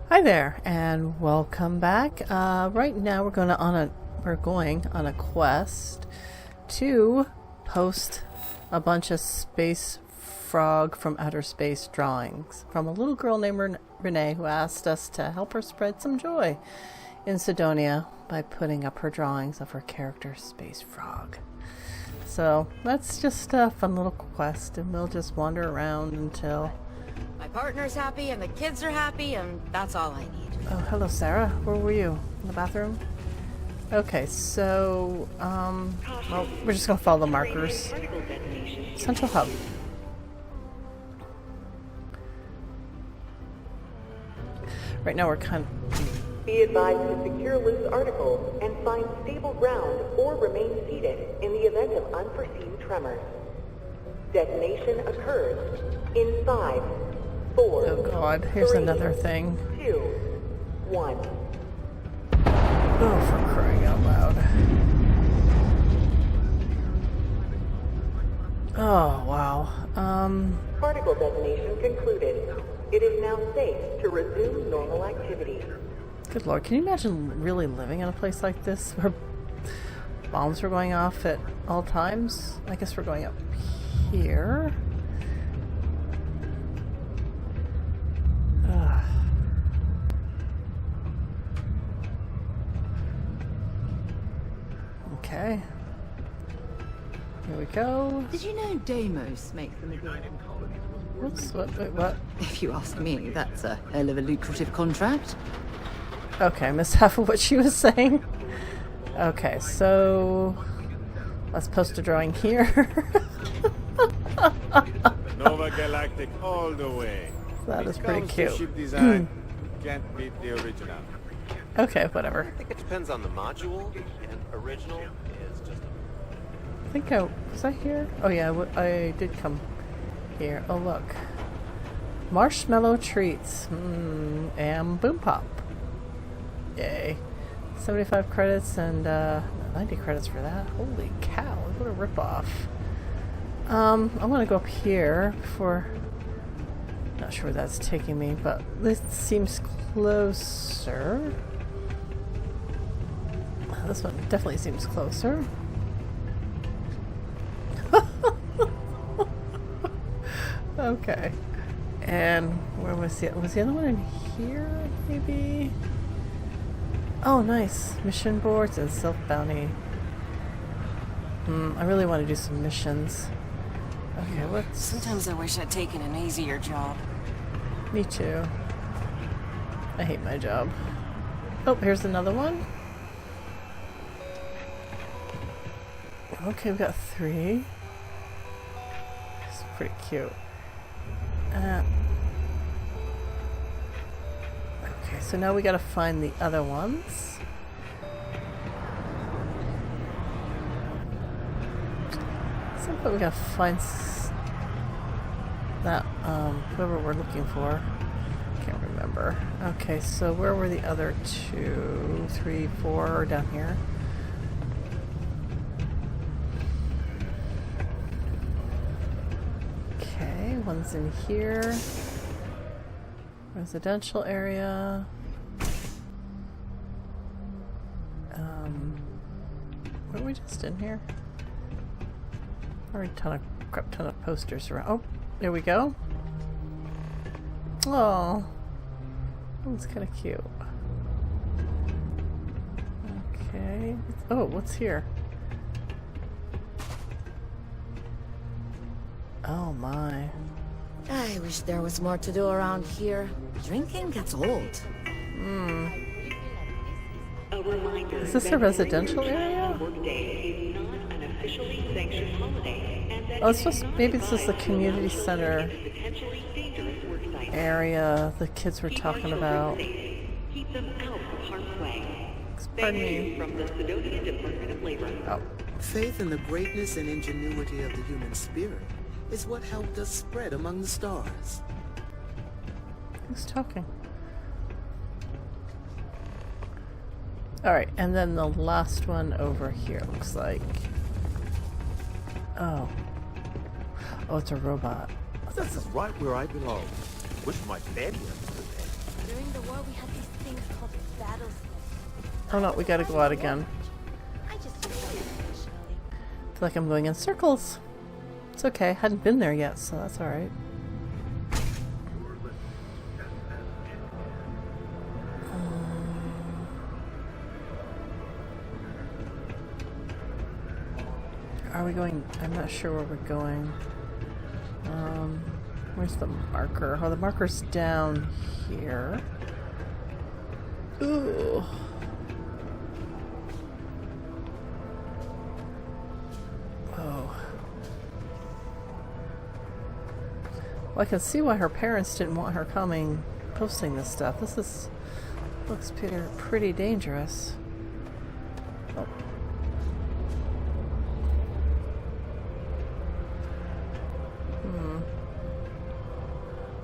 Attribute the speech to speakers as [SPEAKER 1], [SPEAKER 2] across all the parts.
[SPEAKER 1] Hi there, and welcome back. Right now we're going on a quest to post a bunch of space frog from outer space drawings from a little girl named Renee, who asked us to help her spread some joy in Cydonia by putting up her drawings of her character Space Frog. So that's just a fun little quest, and we'll just wander around until
[SPEAKER 2] my partner's happy and the kids are happy, and that's all I need.
[SPEAKER 1] Oh, hello, Sarah. Where were you? In the bathroom? Okay, so, well, we're just gonna follow the markers. Central Hub. Right now we're kind of...
[SPEAKER 3] Be advised to secure loose articles and find stable ground or remain seated in the event of unforeseen tremors. Detonation occurs in 5, 4,
[SPEAKER 1] oh god, here's
[SPEAKER 3] 3,
[SPEAKER 1] another thing.
[SPEAKER 3] 2, 1.
[SPEAKER 1] Oh, for crying out loud. Oh, wow.
[SPEAKER 3] Particle detonation concluded. It is now safe to resume normal activity.
[SPEAKER 1] Good lord, can you imagine really living in a place like this where bombs were going off at all times? I guess we're going up here. Ugh. Okay. Here we go.
[SPEAKER 2] Did you know Deimos make them again?
[SPEAKER 1] Whoops, wait, what?
[SPEAKER 2] If you ask me, that's a hell of a lucrative contract.
[SPEAKER 1] Okay, I missed half of what she was saying. Okay, so let's post a drawing here.
[SPEAKER 4] Nova Galactic all the way.
[SPEAKER 1] That is pretty
[SPEAKER 4] Comes to
[SPEAKER 1] cute.
[SPEAKER 4] ship design, can't beat the original.
[SPEAKER 1] Okay, whatever.
[SPEAKER 5] I think it depends on the module, and original is just
[SPEAKER 1] I think was I here? Oh yeah, I did come here. Oh look, marshmallow treats, and boom pop. Yay! 75 credits and 90 credits for that. Holy cow! What a ripoff. I'm gonna go up here before. Not sure where that's taking me, but this seems closer. This one definitely seems closer. Okay. And where was the other one in here, maybe? Oh, nice. Mission boards and self-bounty. I really want to do some missions. Okay, what's...
[SPEAKER 6] Sometimes I wish I'd taken an easier job.
[SPEAKER 1] Me too. I hate my job. Oh, here's another one. Okay, we've got 3. It's pretty cute. Okay, so now we gotta find the other ones. Seems like we gotta find that, whoever we're looking for. Can't remember. Okay, so where were the other 2, 3, 4 down here? Okay, one's in here. Residential area. Were we just in here? Already crap ton of posters around. Oh, there we go. Oh, that one's kind of cute. Okay. Oh, what's here? Oh my.
[SPEAKER 2] I wish there was more to do around here. Drinking gets old.
[SPEAKER 3] A reminder
[SPEAKER 1] Is this a residential area?
[SPEAKER 3] Workday is not an officially sanctioned holiday, and that
[SPEAKER 1] Oh, it's just, maybe this is the community center
[SPEAKER 3] potentially dangerous work site.
[SPEAKER 1] area the kids were talking about.
[SPEAKER 3] Keep them out of harm's way.
[SPEAKER 1] Pardon me.
[SPEAKER 3] From the Cydonia Department of Labor.
[SPEAKER 1] Oh,
[SPEAKER 7] Faith in the greatness and ingenuity of the human spirit is what helped us spread among the stars.
[SPEAKER 1] who's talking? Alright, and then the last one over here looks like... Oh. Oh, it's a robot.
[SPEAKER 4] This is right where I belong. Wish my daddy understood that.
[SPEAKER 8] During the war, we had these things called battles.
[SPEAKER 1] Oh no, we gotta go out again.
[SPEAKER 8] I just use them occasionally.
[SPEAKER 1] I feel like I'm going in circles. It's okay, I hadn't been there yet, so that's alright. Are we going? I'm not sure where we're going. Where's the marker? Oh, the marker's down here. Ooh. Oh. Well, I can see why her parents didn't want her coming, posting this stuff. This looks pretty dangerous. Oh.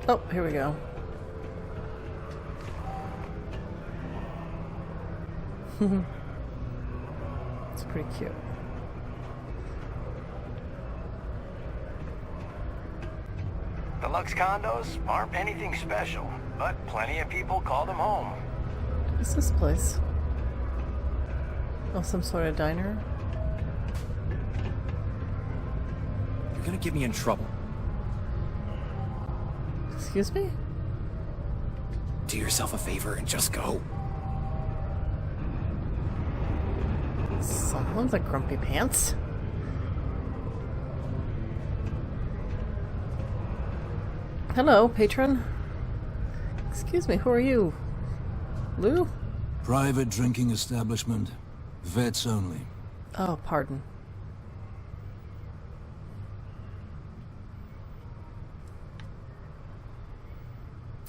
[SPEAKER 1] Oh, here we go. It's pretty cute.
[SPEAKER 9] Deluxe condos aren't anything special, but plenty of people call them home.
[SPEAKER 1] What's this place? Oh, some sort of diner?
[SPEAKER 10] You're gonna get me in trouble.
[SPEAKER 1] Excuse me?
[SPEAKER 10] Do yourself a favor and just go.
[SPEAKER 1] Someone's a grumpy pants. Hello, patron. Excuse me, who are you? Lou?
[SPEAKER 11] Private drinking establishment. Vets only.
[SPEAKER 1] Oh, pardon.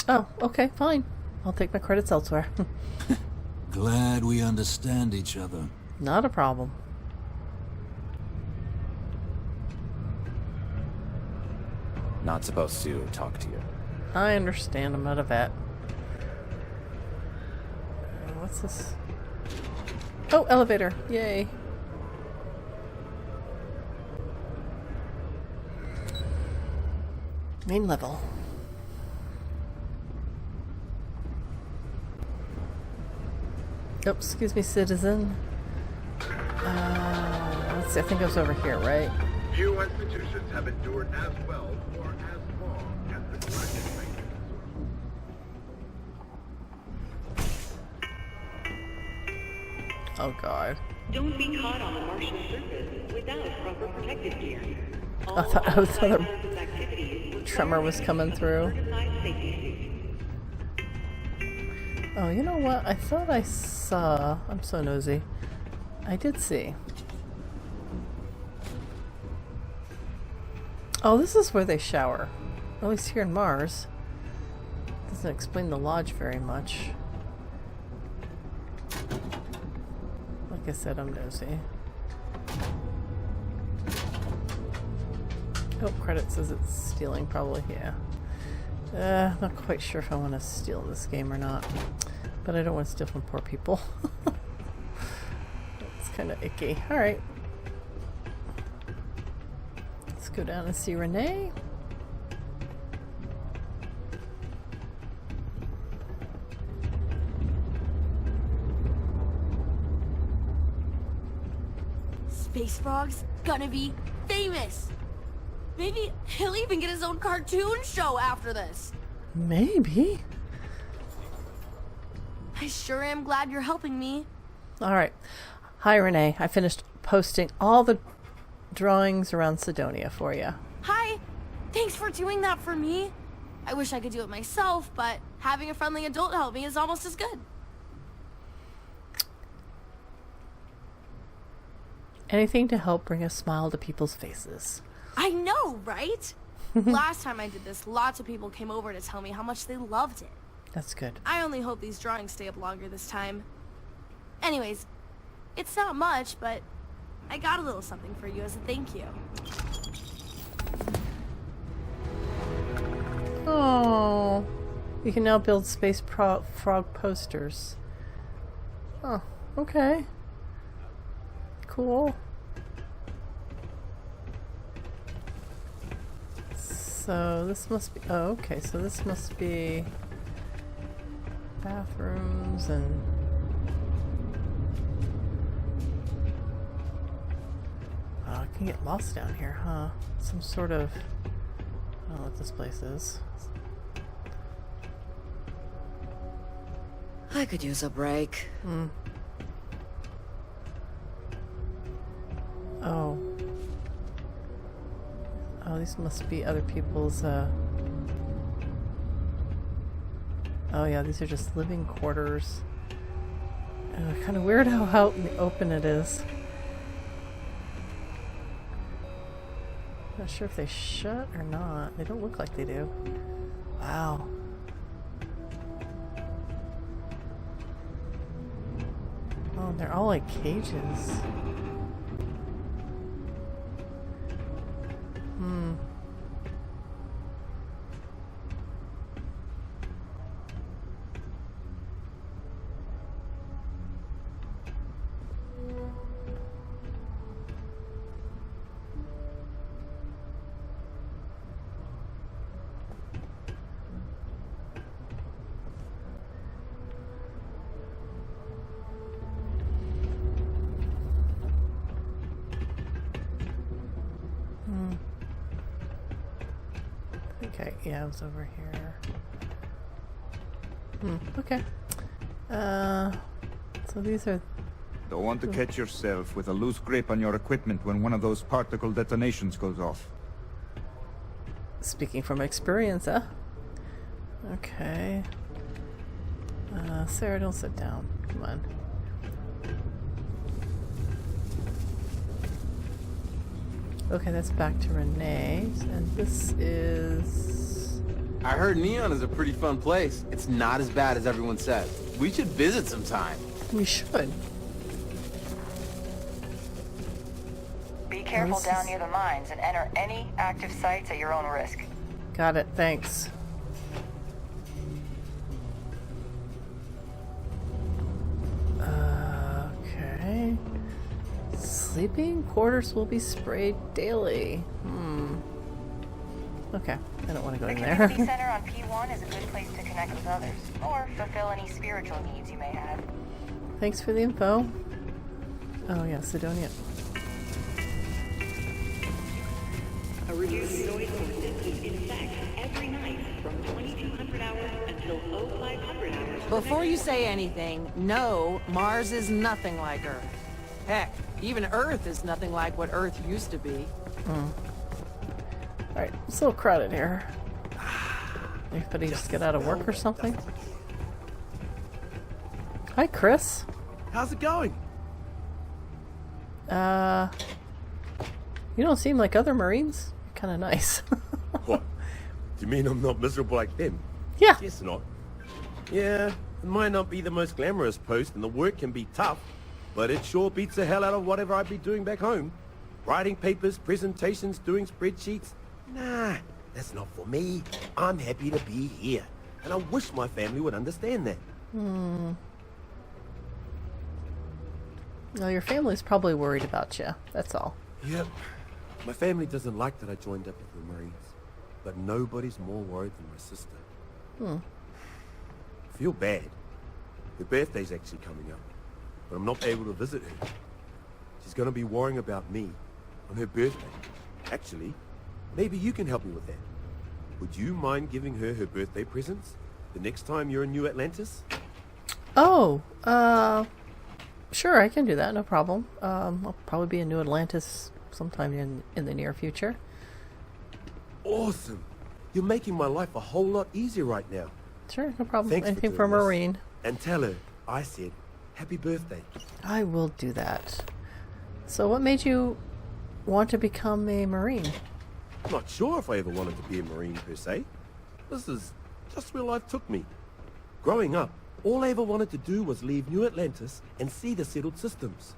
[SPEAKER 1] Oh, okay, fine. I'll take my credits elsewhere.
[SPEAKER 11] Glad we understand each other.
[SPEAKER 1] Not a problem.
[SPEAKER 10] Not supposed to talk to you.
[SPEAKER 1] I understand, I'm not a vet. What's this? Oh, elevator. Yay. Main level. Oh, excuse me, citizen. Let's see, I think it was over here, right?
[SPEAKER 12] Few institutions have endured as well or as long as the collective maintenance.
[SPEAKER 1] Oh, God.
[SPEAKER 3] Don't be caught on the Martian surface without proper protective gear.
[SPEAKER 1] I thought the tremor was coming through. Oh, you know what? I thought I saw... I'm so nosy. I did see. Oh, this is where they shower. At least here in Mars. Doesn't explain the lodge very much. Like I said, I'm nosy. Oh, credit says it's stealing, probably, yeah. Not quite sure if I want to steal this game or not. But I don't want to steal from poor people. It's kind of icky. Alright. Let's go down and see Renee.
[SPEAKER 8] Space Frog's gonna be famous. Maybe he'll even get his own cartoon show after this.
[SPEAKER 1] Maybe.
[SPEAKER 8] I sure am glad you're helping me.
[SPEAKER 1] Alright. Hi, Renee. I finished posting all the drawings around Cydonia for you.
[SPEAKER 8] Hi. Thanks for doing that for me. I wish I could do it myself, but having a friendly adult help me is almost as good.
[SPEAKER 1] Anything to help bring a smile to people's faces.
[SPEAKER 8] I know, right? Last time I did this, lots of people came over to tell me how much they loved it.
[SPEAKER 1] That's good.
[SPEAKER 8] I only hope these drawings stay up longer this time. Anyways, it's not much, but I got a little something for you as a thank you.
[SPEAKER 1] Oh, you can now build space frog posters. Oh, okay. Cool. So this must be, oh, okay, so this must be bathrooms and... Oh, I can get lost down here, huh? Some sort of... I don't know what this place is.
[SPEAKER 2] I could use a break.
[SPEAKER 1] Oh. Oh, these must be other people's, Oh yeah, these are just living quarters. Kind of weird how out in the open it is. Not sure if they shut or not. They don't look like they do. Wow. Oh, they're all like cages. Okay, yeah, I was over here. Okay. So these are...
[SPEAKER 13] Don't want to catch yourself with a loose grip on your equipment when one of those particle detonations goes off.
[SPEAKER 1] Speaking from experience, huh? Okay. Sarah, don't sit down. Come on. Okay, that's back to Renee's, and this is...
[SPEAKER 14] I heard Neon is a pretty fun place. It's not as bad as everyone says. We should visit sometime.
[SPEAKER 1] We should.
[SPEAKER 15] Be careful down near the mines and enter any active sites at your own risk.
[SPEAKER 1] Got it, thanks. Okay. Sleeping quarters will be sprayed daily. Okay, I don't want to go in there.
[SPEAKER 15] The community center on P1 is a good place to connect with others, or fulfill any spiritual needs you may have.
[SPEAKER 1] Thanks for the info. Oh yeah, Cydonia.
[SPEAKER 3] A reduced noise sources is in effect every night from 2200 hours until 0500 hours.
[SPEAKER 6] Before you say anything, no, Mars is nothing like Earth. Heck, even Earth is nothing like what Earth used to be.
[SPEAKER 1] Alright, it's a little crowded here. Anybody just get out of work or something? Hi, Chris.
[SPEAKER 16] How's it going?
[SPEAKER 1] You don't seem like other Marines. Kind of nice.
[SPEAKER 16] What? Do you mean I'm not miserable like them?
[SPEAKER 1] Yeah.
[SPEAKER 16] Guess not. Yeah, it might not be the most glamorous post and the work can be tough, but it sure beats the hell out of whatever I'd be doing back home. Writing papers, presentations, doing spreadsheets. Nah, that's not for me. I'm happy to be here, and I wish my family would understand that.
[SPEAKER 1] Well, your family's probably worried about you. That's all.
[SPEAKER 16] Yep. My family doesn't like that I joined up with the Marines, but nobody's more worried than my sister. I feel bad. Her birthday's actually coming up, but I'm not able to visit her. She's gonna be worrying about me on her birthday. Actually, maybe you can help me with that. Would you mind giving her her birthday presents the next time you're in New Atlantis?
[SPEAKER 1] Oh, sure, I can do that, no problem. I'll probably be in New Atlantis sometime in the near future.
[SPEAKER 16] Awesome! You're making my life a whole lot easier right now.
[SPEAKER 1] Sure, no problem.
[SPEAKER 16] Thanks
[SPEAKER 1] Anything
[SPEAKER 16] for
[SPEAKER 1] for a
[SPEAKER 16] doing this.
[SPEAKER 1] Marine.
[SPEAKER 16] And tell her I said happy birthday.
[SPEAKER 1] I will do that. So what made you want to become a Marine?
[SPEAKER 16] I'm not sure if I ever wanted to be a Marine per se. This is just where life took me. Growing up, all I ever wanted to do was leave New Atlantis and see the settled systems.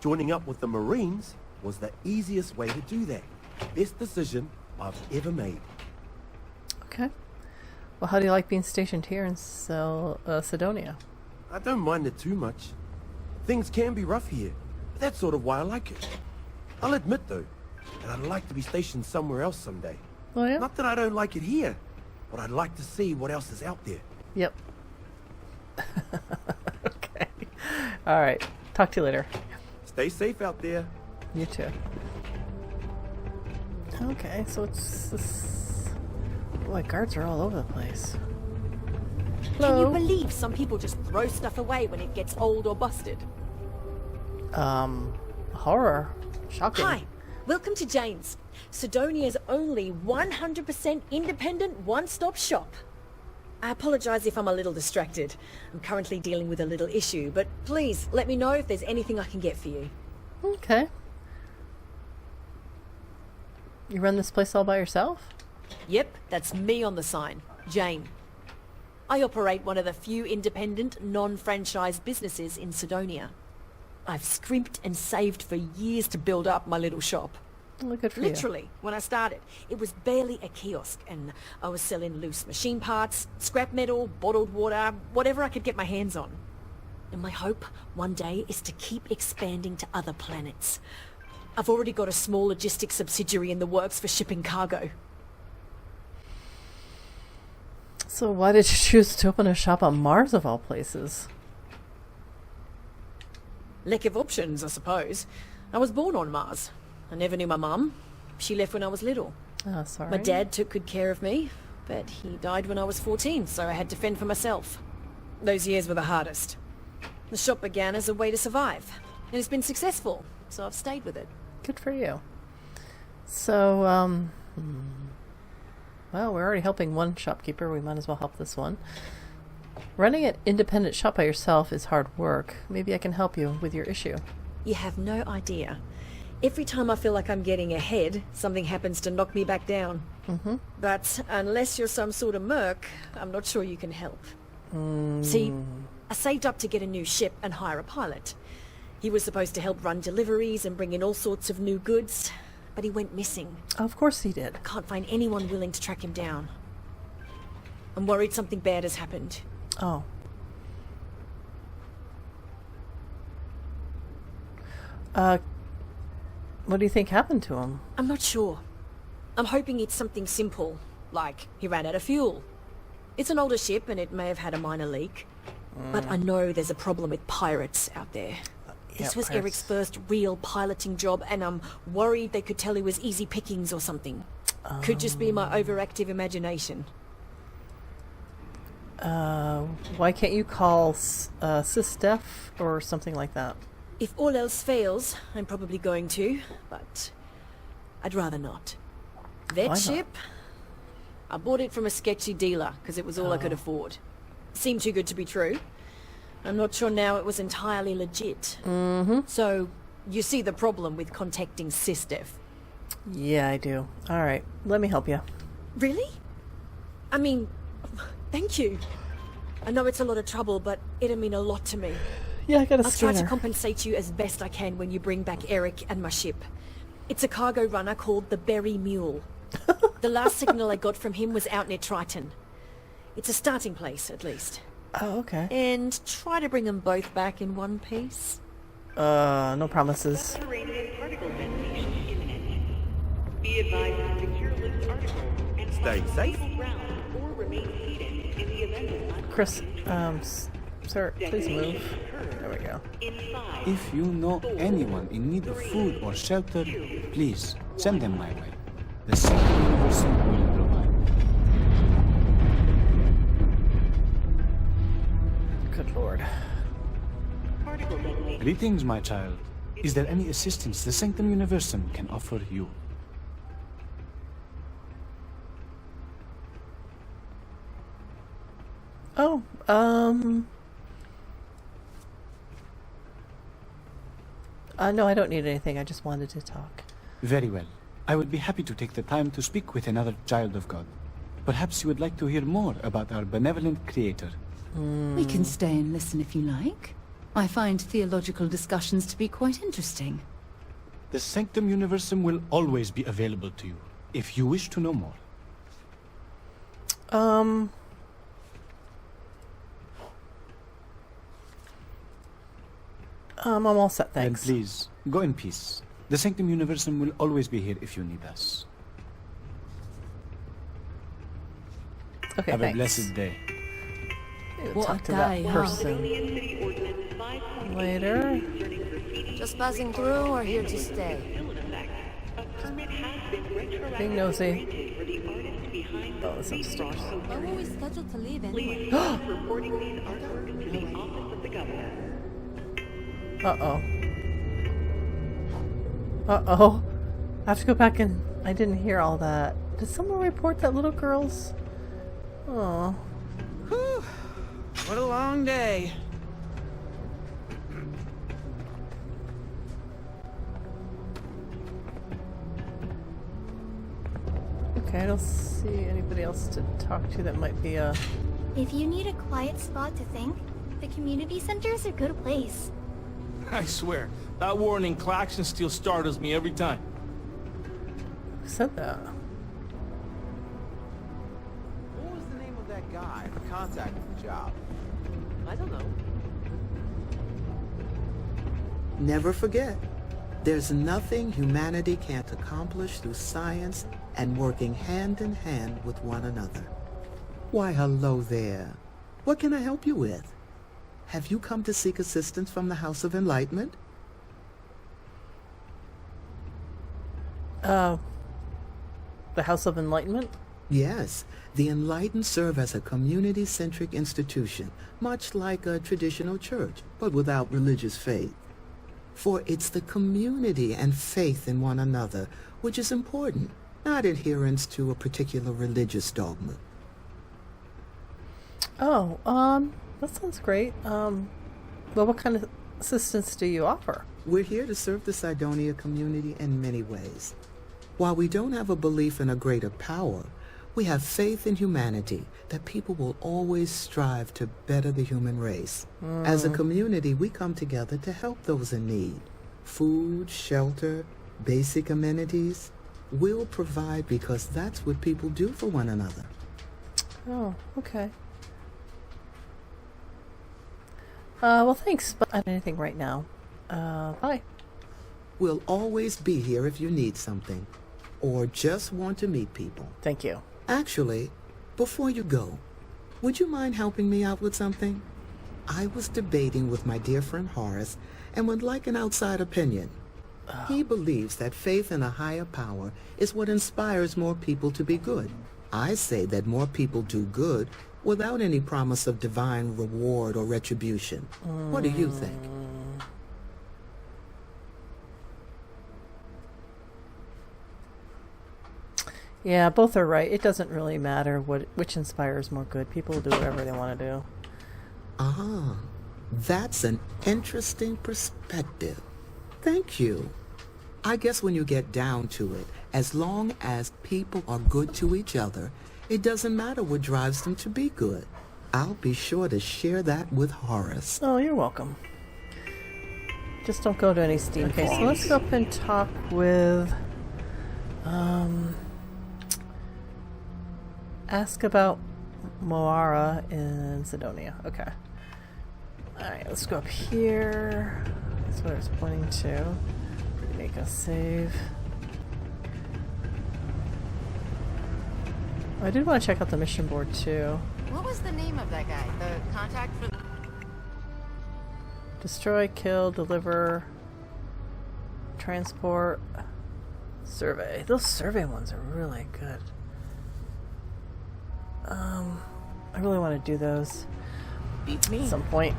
[SPEAKER 16] Joining up with the Marines was the easiest way to do that. Best decision I've ever made.
[SPEAKER 1] Okay. Well, how do you like being stationed here in Cydonia?
[SPEAKER 16] I don't mind it too much. Things can be rough here, but that's sort of why I like it. I'll admit, though, that I'd like to be stationed somewhere else someday.
[SPEAKER 1] Oh, yeah?
[SPEAKER 16] Not that I don't like it here, but I'd like to see what else is out there.
[SPEAKER 1] Yep. Okay. All right. Talk to you later.
[SPEAKER 16] Stay safe out there.
[SPEAKER 1] You too. Okay, so it's this... Boy, guards are all over the place.
[SPEAKER 17] Can you believe some people just throw stuff away when it gets old or busted?
[SPEAKER 1] Horror. Shocking.
[SPEAKER 17] Hi, welcome to Jane's, Cydonia's only 100% independent one-stop shop. I apologize if I'm a little distracted. I'm currently dealing with a little issue, but please let me know if there's anything I can get for you.
[SPEAKER 1] Okay. You run this place all by yourself?
[SPEAKER 17] Yep, that's me on the sign, Jane. I operate one of the few independent, non-franchised businesses in Cydonia. I've scrimped and saved for years to build up my little shop.
[SPEAKER 1] Well, good for
[SPEAKER 17] Literally, when I started, it was barely a kiosk, and I was selling loose machine parts, scrap metal, bottled water, whatever I could get my hands on. And my hope, one day, is to keep expanding to other planets. I've already got a small logistics subsidiary in the works for shipping cargo.
[SPEAKER 1] So why did you choose to open a shop on Mars of all places?
[SPEAKER 17] Lack of options, I suppose. I was born on Mars. I never knew my mum. She left when I was little.
[SPEAKER 1] Oh, sorry.
[SPEAKER 17] My dad took good care of me, but he died when I was 14, so I had to fend for myself. Those years were the hardest. The shop began as a way to survive, and it's been successful, so I've stayed with it.
[SPEAKER 1] Good for you. So, well, we're already helping one shopkeeper. We might as well help this one. Running an independent shop by yourself is hard work. Maybe I can help you with your issue.
[SPEAKER 17] You have no idea. Every time I feel like I'm getting ahead, something happens to knock me back down.
[SPEAKER 1] Mm-hmm.
[SPEAKER 17] But unless you're some sort of merc, I'm not sure you can help. See, I saved up to get a new ship and hire a pilot. He was supposed to help run deliveries and bring in all sorts of new goods, but he went missing.
[SPEAKER 1] Of course he did.
[SPEAKER 17] I can't find anyone willing to track him down. I'm worried something bad has happened.
[SPEAKER 1] Oh. What do you think happened to him?
[SPEAKER 17] I'm not sure. I'm hoping it's something simple, like he ran out of fuel. It's an older ship and it may have had a minor leak. But I know there's a problem with pirates out there. This was
[SPEAKER 1] pirates.
[SPEAKER 17] Eric's first real piloting job, and I'm worried they could tell he was easy pickings or something. Could just be my overactive imagination.
[SPEAKER 1] Why can't you call SysDef or something like that?
[SPEAKER 17] If all else fails, I'm probably going to, but I'd rather not.
[SPEAKER 1] Why
[SPEAKER 17] That
[SPEAKER 1] not?
[SPEAKER 17] ship, I bought it from a sketchy dealer because it was all I could afford. Seemed too good to be true. I'm not sure now it was entirely legit.
[SPEAKER 1] Mm-hmm.
[SPEAKER 17] So, you see the problem with contacting SysDef.
[SPEAKER 1] Yeah, I do. All right, let me help you.
[SPEAKER 17] Really? I mean, thank you. I know it's a lot of trouble, but it'll mean a lot to me.
[SPEAKER 1] Yeah, I got a
[SPEAKER 17] I'll try to
[SPEAKER 1] scanner.
[SPEAKER 17] compensate you as best I can when you bring back Eric and my ship. It's a cargo runner called the Berry Mule. The last signal I got from him was out near Triton. It's a starting place, at least.
[SPEAKER 1] Oh, okay.
[SPEAKER 17] And try to bring them both back in one piece.
[SPEAKER 1] No promises.
[SPEAKER 3] Subterranean particle detonation imminent. Be advised to secure loose articles and
[SPEAKER 16] Stay
[SPEAKER 3] find
[SPEAKER 16] safe.
[SPEAKER 3] stable ground or remain seated in the event of
[SPEAKER 1] Chris, sir, please move. There we go.
[SPEAKER 10] If you know anyone in need of food or shelter, please send them my way. The Second Universal will provide.
[SPEAKER 1] Good lord.
[SPEAKER 10] Greetings, my child. Is there any assistance the Sanctum Universum can offer you?
[SPEAKER 1] Oh, no, I don't need anything. I just wanted to talk.
[SPEAKER 10] Very well. I would be happy to take the time to speak with another child of God. Perhaps you would like to hear more about our benevolent creator.
[SPEAKER 18] We can stay and listen if you like. I find theological discussions to be quite interesting.
[SPEAKER 10] The Sanctum Universum will always be available to you, if you wish to know more.
[SPEAKER 1] I'm all set,
[SPEAKER 10] Then
[SPEAKER 1] thanks.
[SPEAKER 10] please, go in peace. The Sanctum Universum will always be here if you need us.
[SPEAKER 1] Okay,
[SPEAKER 10] Have
[SPEAKER 1] thanks.
[SPEAKER 10] a blessed day.
[SPEAKER 1] We'll talk to that person later.
[SPEAKER 2] Just buzzing through or here to stay?
[SPEAKER 1] Being nosy. Oh, it's upstairs.
[SPEAKER 2] When were we scheduled to leave anyway?
[SPEAKER 1] Uh-oh. Uh-oh. I have to go back and... I didn't hear all that. Did someone report that little girl's... Oh.
[SPEAKER 6] Whew. What a long day.
[SPEAKER 1] Okay, I don't see anybody else to talk to that might be a...
[SPEAKER 19] If you need a quiet spot to think, the community center is a good place.
[SPEAKER 20] I swear, that warning klaxon still startles me every time.
[SPEAKER 1] Who said that?
[SPEAKER 14] What was the name of that guy who contacted the job? I don't know.
[SPEAKER 7] Never forget, there's nothing humanity can't accomplish through science and working hand in hand with one another. Why, hello there. What can I help you with? Have you come to seek assistance from the House of Enlightenment?
[SPEAKER 1] The House of Enlightenment?
[SPEAKER 7] Yes. The Enlightened serve as a community-centric institution, much like a traditional church, but without religious faith. For it's the community and faith in one another which is important, not adherence to a particular religious dogma.
[SPEAKER 1] Oh, that sounds great. Well, what kind of assistance do you offer?
[SPEAKER 7] We're here to serve the Cydonia community in many ways. While we don't have a belief in a greater power, we have faith in humanity, that people will always strive to better the human race. As a community, we come together to help those in need. Food, shelter, basic amenities. We'll provide because that's what people do for one another.
[SPEAKER 1] Oh, okay. Well, thanks, but I don't have anything right now. Bye.
[SPEAKER 7] We'll always be here if you need something, or just want to meet people.
[SPEAKER 1] Thank you.
[SPEAKER 7] Actually, before you go, would you mind helping me out with something? I was debating with my dear friend Horace and would like an outside opinion. He believes that faith in a higher power is what inspires more people to be good. I say that more people do good without any promise of divine reward or retribution. What do you think?
[SPEAKER 1] Yeah, both are right. It doesn't really matter which inspires more good. People will do whatever they want to do.
[SPEAKER 7] Ah, that's an interesting perspective. Thank you. I guess when you get down to it, as long as people are good to each other, it doesn't matter what drives them to be good. I'll be sure to share that with Horace.
[SPEAKER 1] Oh, you're welcome. Just don't go to any Steam. Okay, so let's go up and talk with... ask about Moara in Cydonia. Okay. Alright, let's go up here. That's what I was pointing to. Make a save. I did want to check out the mission board too.
[SPEAKER 2] What was the name of that guy? The contact for...
[SPEAKER 1] Destroy, kill, deliver, transport, survey. Those survey ones are really good. I really want to do those.
[SPEAKER 6] Beats me.
[SPEAKER 1] At some point.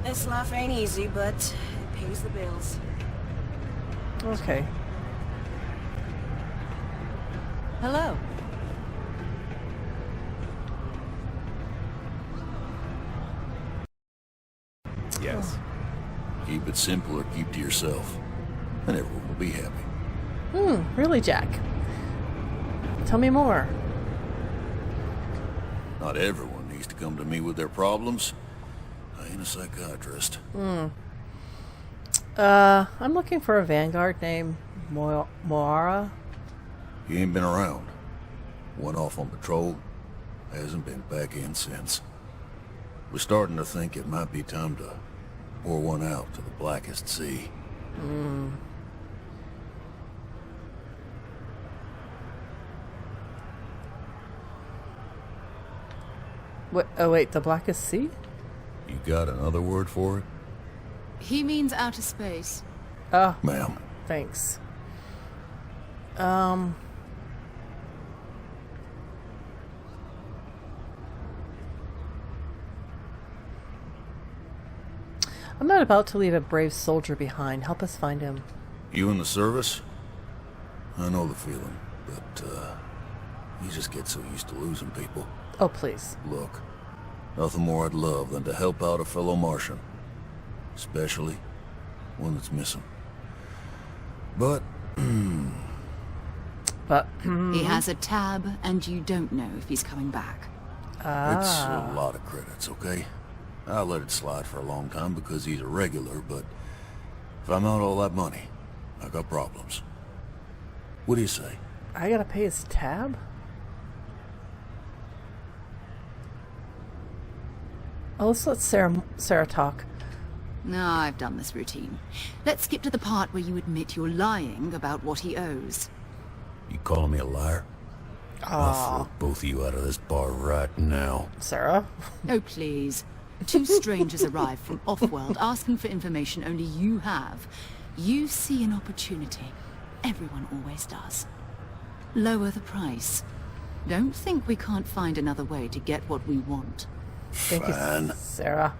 [SPEAKER 17] This life ain't easy, but it pays the bills.
[SPEAKER 1] Okay.
[SPEAKER 6] Hello.
[SPEAKER 16] Yes.
[SPEAKER 11] Keep it simple or keep to yourself, and everyone will be happy.
[SPEAKER 1] Really, Jack? Tell me more.
[SPEAKER 11] Not everyone needs to come to me with their problems. I ain't a psychiatrist.
[SPEAKER 1] I'm looking for a vanguard named Moara.
[SPEAKER 11] He ain't been around. Went off on patrol. Hasn't been back in since. We're starting to think it might be time to pour one out to the blackest sea.
[SPEAKER 1] What? Oh wait, the Blackest Sea?
[SPEAKER 11] You got another word for it?
[SPEAKER 18] He means outer space.
[SPEAKER 1] Oh.
[SPEAKER 11] Ma'am.
[SPEAKER 1] Thanks. I'm not about to leave a brave soldier behind. Help us find him.
[SPEAKER 11] You in the service? I know the feeling, but, you just get so used to losing people.
[SPEAKER 1] Oh, please.
[SPEAKER 11] Look, nothing more I'd love than to help out a fellow Martian. Especially one that's missing. But...
[SPEAKER 18] He has a tab, and you don't know if he's coming back.
[SPEAKER 11] It's a lot of credits, okay? I'll let it slide for a long time because he's a regular, but if I'm out all that money, I got problems. What do you say?
[SPEAKER 1] I gotta pay his tab? Oh, let's let Sarah talk.
[SPEAKER 18] No, I've done this routine. Let's skip to the part where you admit you're lying about what he owes.
[SPEAKER 11] You calling me a liar? I'll throw both of you out of this bar right now.
[SPEAKER 1] Sarah?
[SPEAKER 18] Oh, please. Two strangers arrive from off-world asking for information only you have. You see an opportunity. Everyone always does. Lower the price. Don't think we can't find another way to get what we want.
[SPEAKER 1] Thank you, Sarah.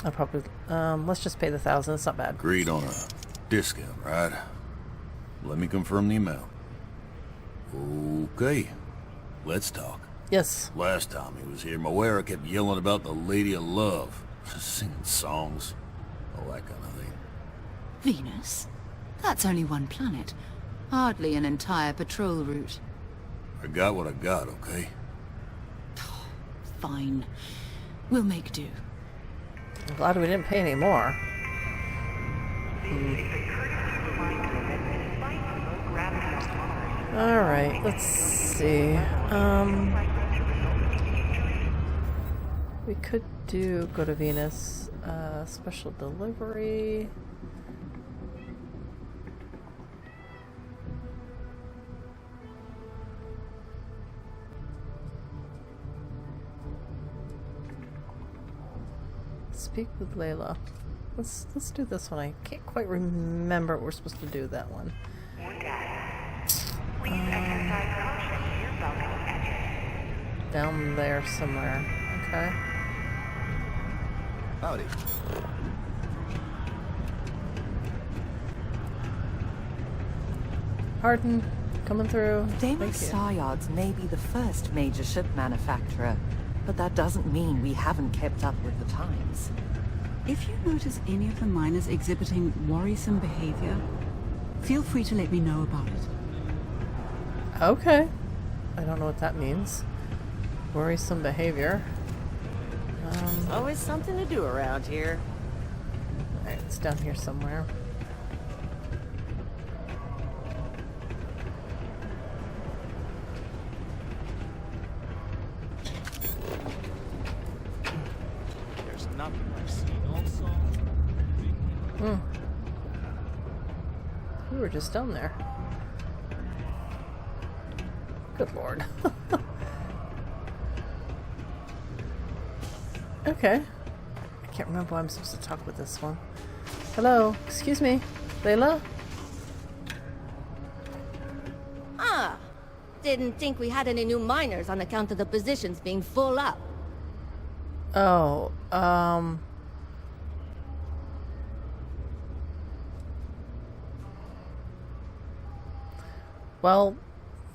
[SPEAKER 1] I'll probably... let's just pay the 1,000. It's not bad.
[SPEAKER 11] Agreed on a discount, right? Let me confirm the amount. Okay. Let's talk.
[SPEAKER 1] Yes.
[SPEAKER 11] Last time he was here, Moira kept yelling about the Lady of Love. Singing songs. All that kind of thing.
[SPEAKER 18] Venus? That's only one planet. Hardly an entire patrol route.
[SPEAKER 11] I got what I got, okay?
[SPEAKER 18] Fine. We'll make do.
[SPEAKER 1] I'm glad we didn't pay any more. Alright, let's see. We could go to Venus. Special delivery. Speak with Layla. Let's do this one. I can't quite remember what we're supposed to do that one. Down there somewhere. Okay.
[SPEAKER 13] Howdy.
[SPEAKER 1] Harden, coming through.
[SPEAKER 21] Deimos Yards may be the first major ship manufacturer, but that doesn't mean we haven't kept up with the times.
[SPEAKER 22] If you notice any of the miners exhibiting worrisome behavior, feel free to let me know about it.
[SPEAKER 1] Okay. I don't know what that means. Worrisome behavior.
[SPEAKER 6] Always something to do around here.
[SPEAKER 1] Alright, it's down here somewhere.
[SPEAKER 20] There's nothing I've seen also.
[SPEAKER 1] We were just down there. Good lord. Okay. I can't remember why I'm supposed to talk with this one. Hello, excuse me. Layla?
[SPEAKER 2] Ah, didn't think we had any new miners on account of the positions being full up.
[SPEAKER 1] Oh, well,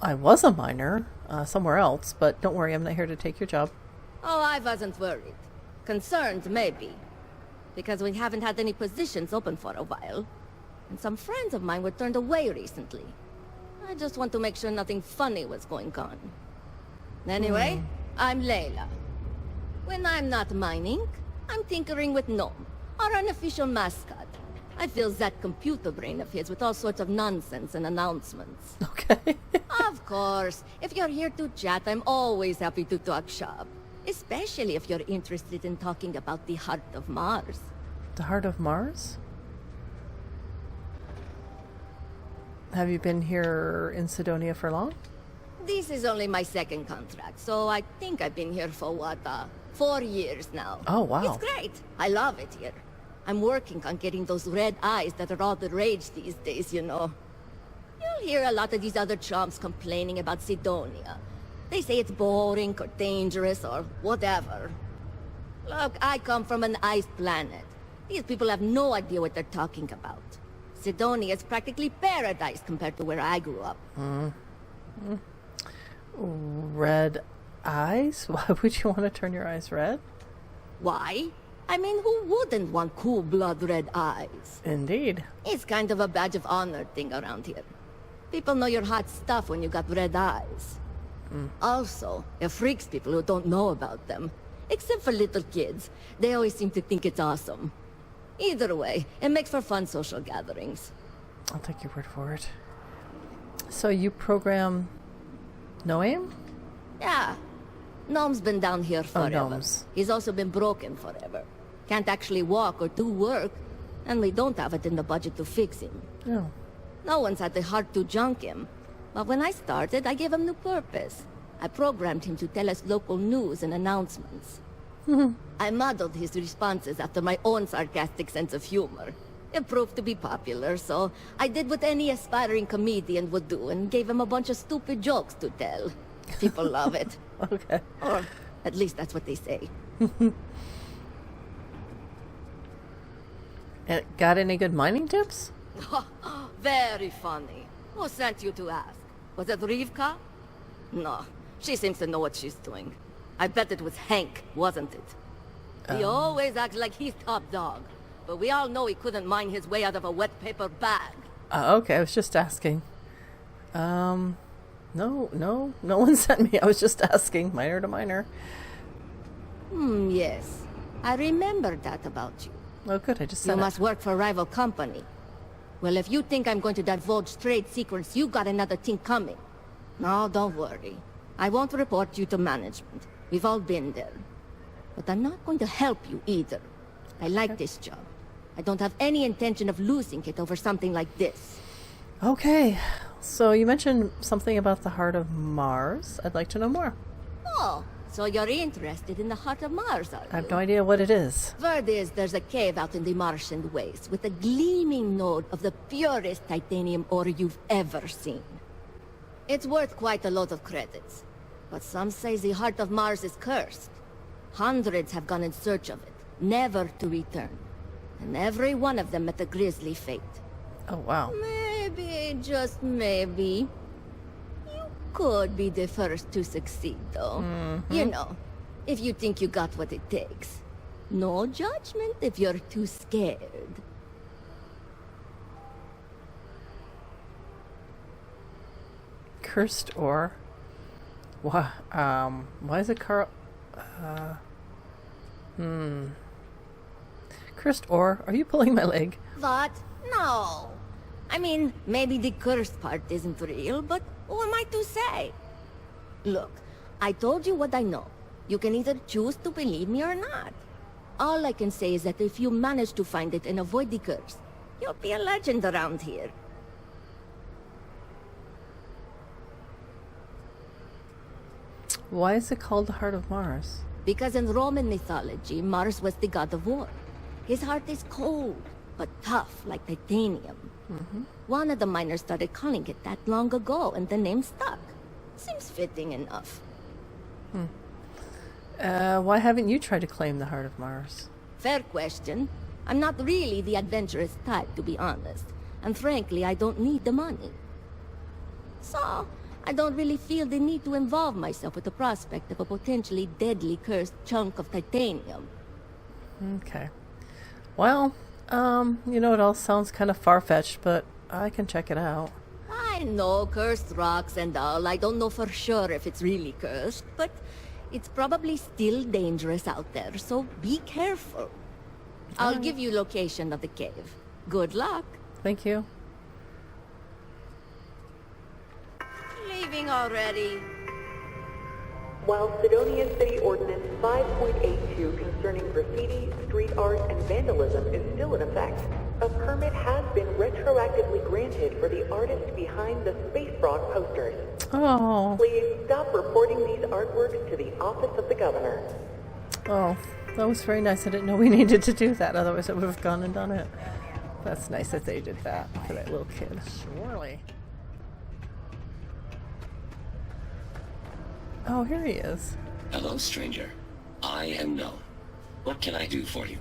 [SPEAKER 1] I was a miner somewhere else, but don't worry, I'm not here to take your job.
[SPEAKER 2] Oh, I wasn't worried. Concerned, maybe. Because we haven't had any positions open for a while. And some friends of mine were turned away recently. I just want to make sure nothing funny was going on. Anyway, I'm Layla. When I'm not mining, I'm tinkering with Gnome, our unofficial mascot. I fill that computer brain of his with all sorts of nonsense and announcements.
[SPEAKER 1] Okay.
[SPEAKER 2] Of course. If you're here to chat, I'm always happy to talk shop. Especially if you're interested in talking about the heart of Mars.
[SPEAKER 1] The heart of Mars? Have you been here in Cydonia for long?
[SPEAKER 2] This is only my second contract, so I think I've been here for, 4 years now.
[SPEAKER 1] Oh, wow.
[SPEAKER 2] It's great. I love it here. I'm working on getting those red eyes that are all the rage these days, you know. You'll hear a lot of these other chumps complaining about Cydonia. They say it's boring or dangerous or whatever. Look, I come from an ice planet. These people have no idea what they're talking about. Cydonia is practically paradise compared to where I grew up.
[SPEAKER 1] Red eyes? Why would you want to turn your eyes red?
[SPEAKER 2] Why? I mean, who wouldn't want cool blood red eyes?
[SPEAKER 1] Indeed.
[SPEAKER 2] It's kind of a badge of honor thing around here. People know you're hot stuff when you got red eyes. Also, it freaks people who don't know about them. Except for little kids. They always seem to think it's awesome. Either way, it makes for fun social gatherings.
[SPEAKER 1] I'll take your word for it. So you program Noam?
[SPEAKER 2] Yeah. Gnome's been down here forever.
[SPEAKER 1] Gnomes.
[SPEAKER 2] He's also been broken forever. Can't actually walk or do work, and we don't have it in the budget to fix him.
[SPEAKER 1] Oh.
[SPEAKER 2] No one's had the heart to junk him. But when I started, I gave him new purpose. I programmed him to tell us local news and announcements. I modeled his responses after my own sarcastic sense of humor. It proved to be popular, so I did what any aspiring comedian would do and gave him a bunch of stupid jokes to tell. People love it.
[SPEAKER 1] Okay.
[SPEAKER 2] Or at least that's what they say.
[SPEAKER 1] Got any good mining tips?
[SPEAKER 2] Very funny. Who sent you to ask? Was it Rivka? No, she seems to know what she's doing. I bet it was Hank, wasn't it? He always acts like he's top dog, but we all know he couldn't mine his way out of a wet paper bag.
[SPEAKER 1] Okay, I was just asking. No one sent me. I was just asking, miner to miner.
[SPEAKER 2] Yes. I remember that about you.
[SPEAKER 1] Oh, good, I just said
[SPEAKER 2] You must work for a rival company. Well, if you think I'm going to divulge trade secrets, you got another thing coming. No, don't worry. I won't report you to management. We've all been there. But I'm not going to help you either. I like this job. I don't have any intention of losing it over something like this.
[SPEAKER 1] Okay, so you mentioned something about the heart of Mars. I'd like to know more.
[SPEAKER 2] Oh, so you're interested in the heart of Mars, are you?
[SPEAKER 1] I have no idea what it is.
[SPEAKER 2] Word is there's a cave out in the Martian waste with a gleaming node of the purest titanium ore you've ever seen. It's worth quite a lot of credits. But some say the heart of Mars is cursed. Hundreds have gone in search of it, never to return. And every one of them met a grisly fate.
[SPEAKER 1] Oh, wow.
[SPEAKER 2] Maybe, just maybe, you could be the first to succeed, though. You know, if you think you got what it takes. No judgment if you're too scared.
[SPEAKER 1] Cursed ore? Why is it Cursed ore? Are you pulling my leg?
[SPEAKER 2] What? No. I mean, maybe the cursed part isn't real, but who am I to say? Look, I told you what I know. You can either choose to believe me or not. All I can say is that if you manage to find it and avoid the curse, you'll be a legend around here.
[SPEAKER 1] Why is it called the Heart of Mars?
[SPEAKER 2] Because in Roman mythology, Mars was the god of war. His heart is cold, but tough like titanium. One of the miners started calling it that long ago, and the name stuck. Seems fitting enough.
[SPEAKER 1] Why haven't you tried to claim the Heart of Mars?
[SPEAKER 2] Fair question. I'm not really the adventurous type, to be honest. And frankly, I don't need the money. So, I don't really feel the need to involve myself with the prospect of a potentially deadly cursed chunk of titanium.
[SPEAKER 1] Okay. Well, you know, it all sounds kind of far-fetched, but I can check it out.
[SPEAKER 2] I know cursed rocks and all. I don't know for sure if it's really cursed, but it's probably still dangerous out there, so be careful. I'll give you location of the cave. Good luck.
[SPEAKER 1] Thank you.
[SPEAKER 2] Leaving already?
[SPEAKER 3] While Cydonia City Ordinance 5.82 concerning graffiti, street art, and vandalism is still in effect, a permit has been retroactively granted for the artist behind the Space Frog posters.
[SPEAKER 1] Oh.
[SPEAKER 3] Please stop reporting these artworks to the Office of the Governor.
[SPEAKER 1] Oh, that was very nice. I didn't know we needed to do that, otherwise I would have gone and done it. That's nice that they did that for that little kid. Surely. Oh, here he is.
[SPEAKER 4] Hello, stranger. I am known. What can I do for you?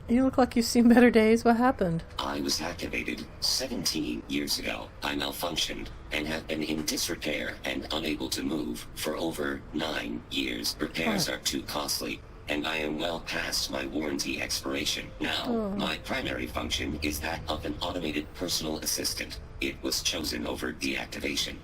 [SPEAKER 1] You look like you've seen better days. What happened?
[SPEAKER 4] I was activated 17 years ago. I malfunctioned and have been in disrepair and unable to move for over 9 years. Repairs are too costly, and I am well past my warranty expiration. Now, my primary function is that of an automated personal assistant. It was chosen over deactivation.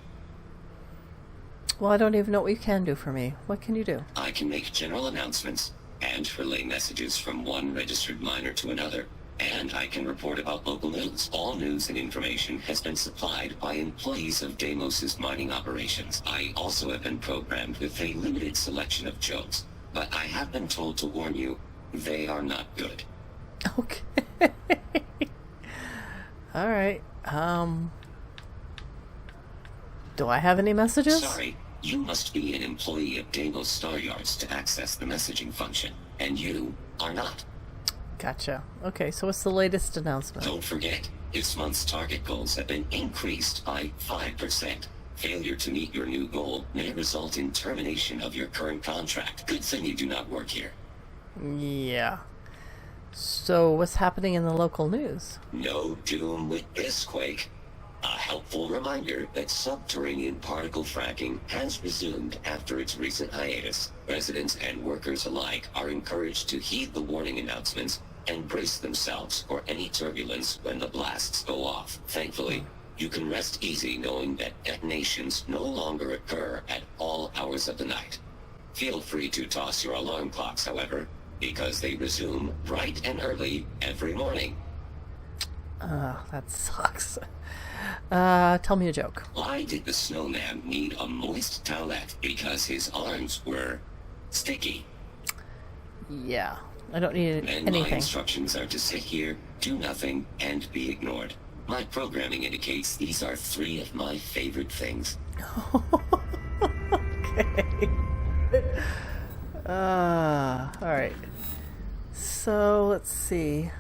[SPEAKER 1] Well, I don't even know what you can do for me. What can you do?
[SPEAKER 4] I can make general announcements and relay messages from one registered miner to another, and I can report about local news. All news and information has been supplied by employees of Deimos's mining operations. I also have been programmed with a limited selection of jokes, but I have been told to warn you, they are not good.
[SPEAKER 1] Okay. All right. Do I have any messages?
[SPEAKER 4] Sorry, you must be an employee of Deimos Star Yards to access the messaging function, and you are not.
[SPEAKER 1] Gotcha. Okay, so what's the latest announcement?
[SPEAKER 4] Don't forget, this month's target goals have been increased by 5%. Failure to meet your new goal may result in termination of your current contract. Good thing you do not work here.
[SPEAKER 1] Yeah. So what's happening in the local news?
[SPEAKER 4] No doom with this quake. A helpful reminder that subterranean particle fracking has resumed after its recent hiatus. Residents and workers alike are encouraged to heed the warning announcements and brace themselves for any turbulence when the blasts go off. Thankfully, you can rest easy knowing that detonations no longer occur at all hours of the night. Feel free to toss your alarm clocks, however, because they resume bright and early every morning.
[SPEAKER 1] That sucks. Tell me a joke.
[SPEAKER 4] Why did the snowman need a moist towelette? Because his arms were sticky.
[SPEAKER 1] Yeah, I don't need
[SPEAKER 4] And
[SPEAKER 1] anything.
[SPEAKER 4] my instructions are to sit here, do nothing, and be ignored. My programming indicates these are 3 of my favorite things.
[SPEAKER 1] Okay. Alright. So, let's see.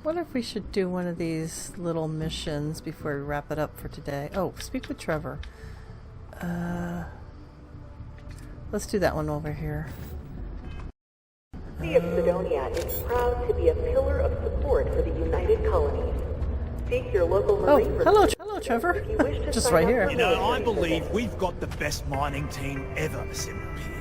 [SPEAKER 1] What if we should do one of these little missions before we wrap it up for today? Oh, speak with Trevor. Let's do that one over here.
[SPEAKER 3] The city of Cydonia is proud to be a pillar of support for the United Colonies. Seek your local marine.
[SPEAKER 1] Hello, Trevor. Just right here.
[SPEAKER 5] You know, I believe we've got the best mining team ever assembled here.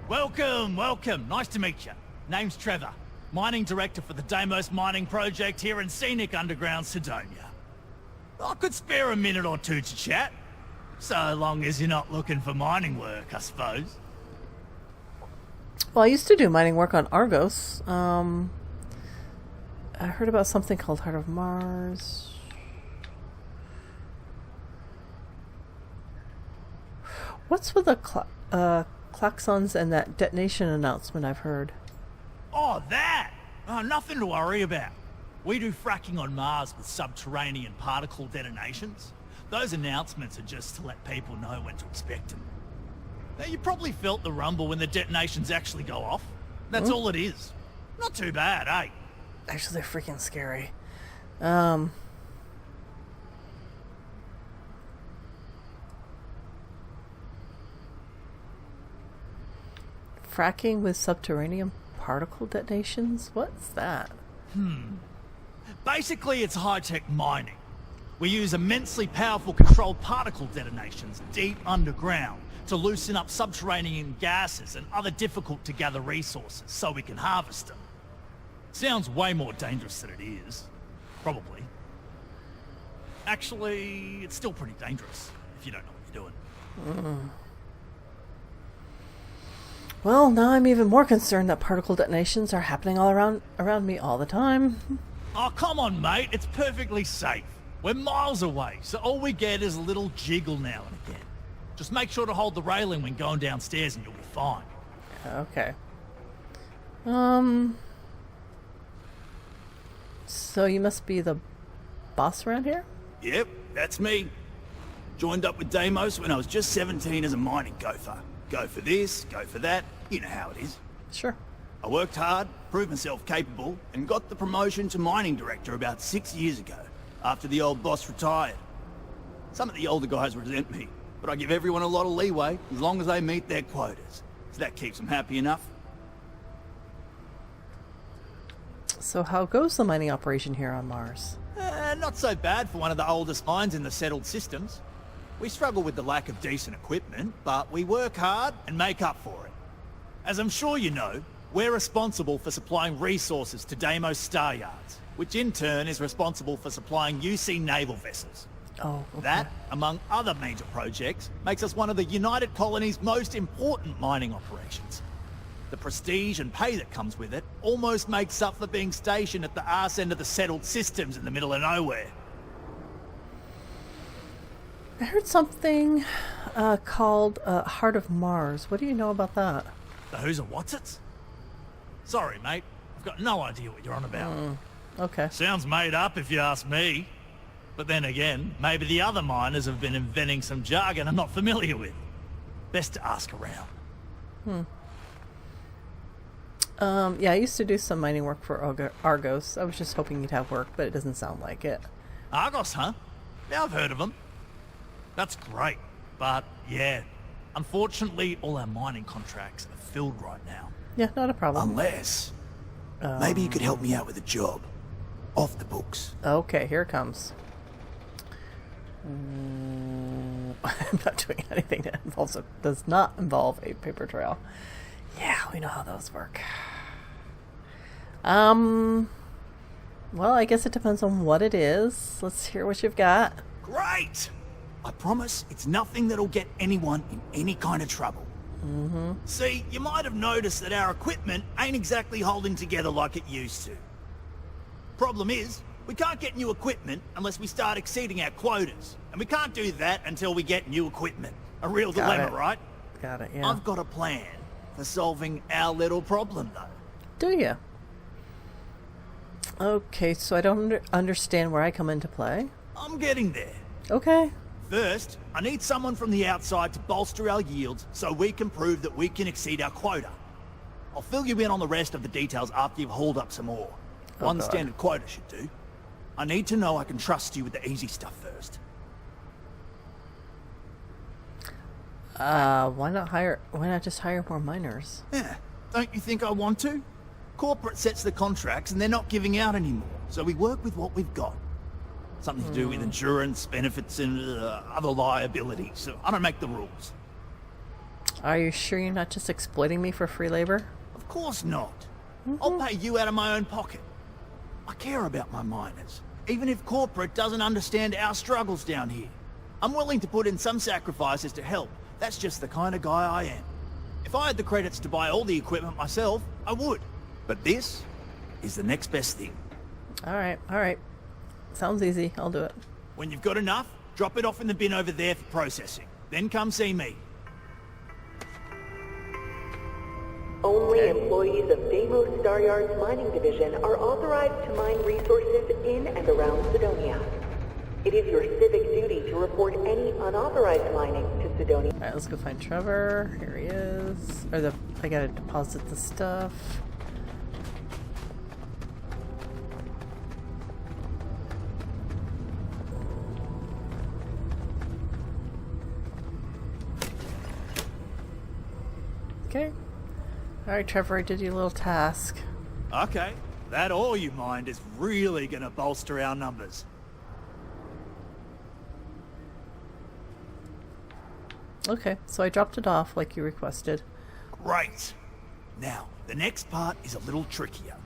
[SPEAKER 5] Welcome, welcome. Nice to meet you. Name's Trevor, mining director for the Deimos mining project here in scenic underground Cydonia. I could spare a minute or two to chat, so long as you're not looking for mining work, I suppose.
[SPEAKER 1] Well, I used to do mining work on Argos. I heard about something called Heart of Mars. What's with the klaxons and that detonation announcement I've heard?
[SPEAKER 5] Oh, that! Oh, nothing to worry about. We do fracking on Mars with subterranean particle detonations. Those announcements are just to let people know when to expect them. Now, you probably felt the rumble when the detonations actually go off. That's all it is. Not too bad, eh?
[SPEAKER 1] Actually, they're freaking scary. Fracking with subterranean particle detonations? What's that?
[SPEAKER 5] Basically, it's high-tech mining. We use immensely powerful controlled particle detonations deep underground to loosen up subterranean gases and other difficult-to-gather resources so we can harvest them. Sounds way more dangerous than it is. Probably. Actually, it's still pretty dangerous if you don't know what you're doing.
[SPEAKER 1] Well, now I'm even more concerned that particle detonations are happening all around me all the time.
[SPEAKER 5] Oh, come on, mate. It's perfectly safe. We're miles away, so all we get is a little jiggle now and again. Just make sure to hold the railing when going downstairs and you'll be fine.
[SPEAKER 1] Okay. So you must be the boss around here?
[SPEAKER 5] Yep, that's me. Joined up with Deimos when I was just 17 as a mining gopher. Go for this, go for that, you know how it is.
[SPEAKER 1] Sure.
[SPEAKER 5] I worked hard, proved myself capable, and got the promotion to mining director about 6 years ago, after the old boss retired. Some of the older guys resent me, but I give everyone a lot of leeway as long as they meet their quotas. So that keeps them happy enough.
[SPEAKER 1] So how goes the mining operation here on Mars?
[SPEAKER 5] Not so bad for one of the oldest mines in the settled systems. We struggle with the lack of decent equipment, but we work hard and make up for it. As I'm sure you know, we're responsible for supplying resources to Deimos Star Yards, which in turn is responsible for supplying UC naval vessels.
[SPEAKER 1] Oh, okay.
[SPEAKER 5] That, among other major projects, makes us one of the United Colony's most important mining operations. The prestige and pay that comes with it almost makes up for being stationed at the arse end of the settled systems in the middle of nowhere.
[SPEAKER 1] I heard something called Heart of Mars. What do you know about that?
[SPEAKER 5] The who's and what's it's? Sorry, mate. I've got no idea what you're on about.
[SPEAKER 1] Okay.
[SPEAKER 5] Sounds made up if you ask me. But then again, maybe the other miners have been inventing some jargon I'm not familiar with. Best to ask around.
[SPEAKER 1] Yeah, I used to do some mining work for Argos. I was just hoping you'd have work, but it doesn't sound like it.
[SPEAKER 5] Argos, huh? Yeah, I've heard of them. That's great. But, yeah, unfortunately, all our mining contracts are filled right now.
[SPEAKER 1] Yeah, not a problem.
[SPEAKER 5] Unless, maybe you could help me out with a job. Off the books.
[SPEAKER 1] Okay, here it comes. I'm not doing anything that does not involve a paper trail. Yeah, we know how those work. Well, I guess it depends on what it is. Let's hear what you've got.
[SPEAKER 5] Great! I promise it's nothing that'll get anyone in any kind of trouble. See, you might have noticed that our equipment ain't exactly holding together like it used to. Problem is, we can't get new equipment unless we start exceeding our quotas. And we can't do that until we get new equipment. A real dilemma, right?
[SPEAKER 1] Got it, yeah.
[SPEAKER 5] I've got a plan for solving our little problem, though.
[SPEAKER 1] Do you? Okay, so I don't understand where I come into play.
[SPEAKER 5] I'm getting there.
[SPEAKER 1] Okay.
[SPEAKER 5] First, I need someone from the outside to bolster our yields so we can prove that we can exceed our quota. I'll fill you in on the rest of the details after you've hauled up some ore. One standard quota should do. I need to know I can trust you with the easy stuff first.
[SPEAKER 1] Why not just hire more miners?
[SPEAKER 5] Yeah, don't you think I want to? Corporate sets the contracts and they're not giving out anymore, so we work with what we've got. Something to do with insurance, benefits, and other liabilities, so I don't make the rules.
[SPEAKER 1] Are you sure you're not just exploiting me for free labor?
[SPEAKER 5] Of course not. I'll pay you out of my own pocket. I care about my miners, even if corporate doesn't understand our struggles down here. I'm willing to put in some sacrifices to help. That's just the kind of guy I am. If I had the credits to buy all the equipment myself, I would. But this is the next best thing.
[SPEAKER 1] Alright. Sounds easy. I'll do it.
[SPEAKER 5] When you've got enough, drop it off in the bin over there for processing. Then come see me.
[SPEAKER 3] Only employees of Deimos Star Yard's mining division are authorized to mine resources in and around Cydonia. It is your civic duty to report any unauthorized mining to Cydonia.
[SPEAKER 1] Alright, let's go find Trevor. Here he is. I gotta deposit the stuff. Okay. Alright, Trevor, I did your little task.
[SPEAKER 5] Okay. That ore you mined is really gonna bolster our numbers.
[SPEAKER 1] Okay, so I dropped it off like you requested.
[SPEAKER 5] Great. Now, the next part is a little trickier.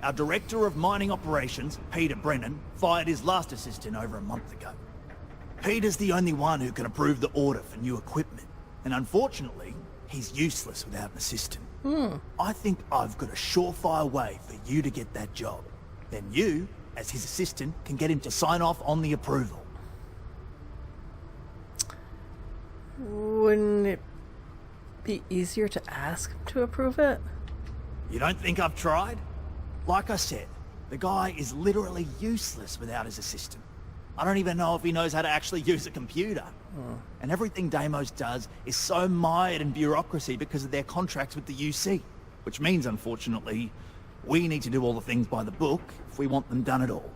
[SPEAKER 5] Our Director of Mining Operations, Peter Brennan, fired his last assistant over a month ago. Peter's the only one who can approve the order for new equipment, and unfortunately, he's useless without an assistant. I think I've got a surefire way for you to get that job. Then you, as his assistant, can get him to sign off on the approval.
[SPEAKER 1] Wouldn't it be easier to ask him to approve it?
[SPEAKER 5] You don't think I've tried? Like I said, the guy is literally useless without his assistant. I don't even know if he knows how to actually use a computer. And everything Deimos does is so mired in bureaucracy because of their contracts with the UC. Which means, unfortunately, we need to do all the things by the book if we want them done at all.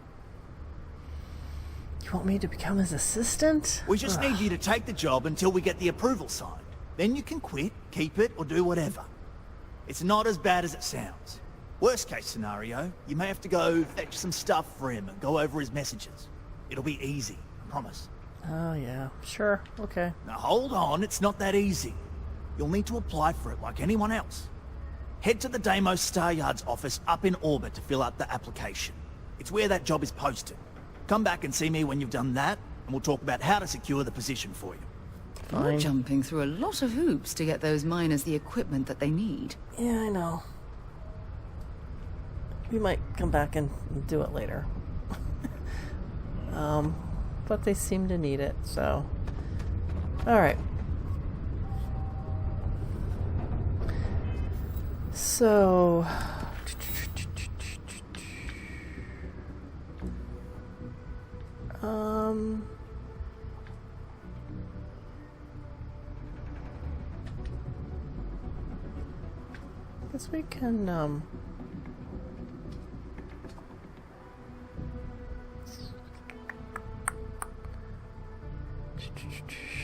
[SPEAKER 1] You want me to become his assistant?
[SPEAKER 5] We just need you to take the job until we get the approval signed. Then you can quit, keep it, or do whatever. It's not as bad as it sounds. Worst case scenario, you may have to go fetch some stuff for him and go over his messages. It'll be easy, I promise.
[SPEAKER 1] Oh yeah, sure, okay.
[SPEAKER 5] Now hold on, it's not that easy. You'll need to apply for it like anyone else. Head to the Deimos Star Yard's office up in orbit to fill out the application. It's where that job is posted. Come back and see me when you've done that, and we'll talk about how to secure the position for you.
[SPEAKER 18] You're jumping through a lot of hoops to get those miners the equipment that they need.
[SPEAKER 1] Yeah, I know. We might come back and do it later. But they seem to need it, so... Alright. So... I guess we can,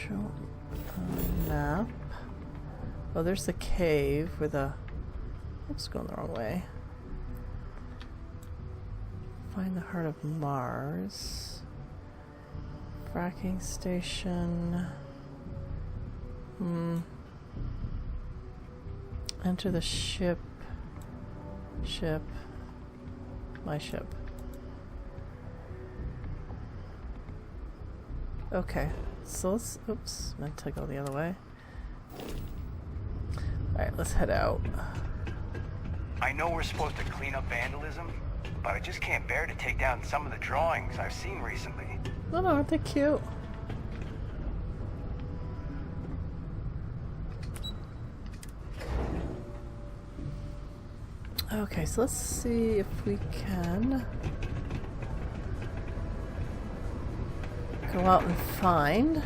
[SPEAKER 1] show a map. Oh, there's the cave with a... Oops, going the wrong way. Find the heart of Mars. Fracking station. Enter the ship. My ship. Okay, so let's... Oops, meant to go the other way. Alright, let's head out.
[SPEAKER 9] I know we're supposed to clean up vandalism, but I just can't bear to take down some of the drawings I've seen recently.
[SPEAKER 1] Oh no, aren't they cute? Okay, so let's see if we can go out and find...